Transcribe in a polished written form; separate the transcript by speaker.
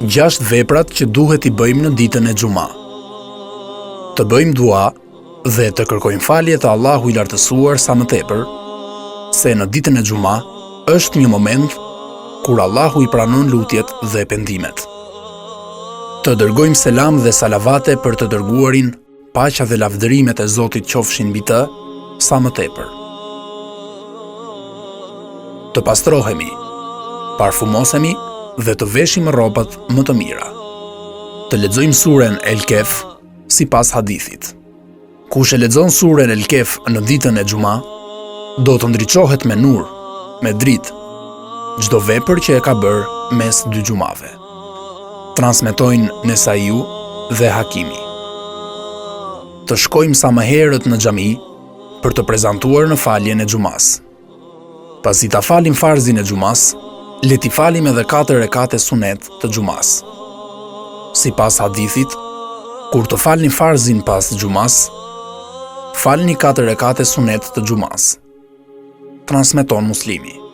Speaker 1: 6 veprat që duhet i bëjmë në ditën e xuma. Të bëjmë dua dhe të kërkojmë falje te Allahu i lartësuar sa më tepër, se në ditën e xuma është një moment kur Allahu i pranon lutjet dhe pendimet. Të dërgojmë selam dhe salavate për të dërguarin, paqja dhe lavdërimet e Zotit qofshin mbi të sa më tepër. Të pastrohemi, parfumosemi dhe të veshim rrobat më të mira. Të lexojmë suren El Kehf sipas hadithit. Kush e lexon suren El Kehf në ditën e xuma, do të ndriçohet me nur, me dritë, çdo vepër që e ka bërë mes dy xumave. Transmetojnë Nesaiu dhe Hakimi. Të shkojmë sa më herët në xhami për të prezantuar në faljen e xumas. Pasi ta falim farzin e xumas, le t'i falim edhe 4 rekate sunet të xumas. Sipas hadithit, kur të falni farzin pas xumas, falni 4 rekate sunet të xumas. Transmeton Muslimi.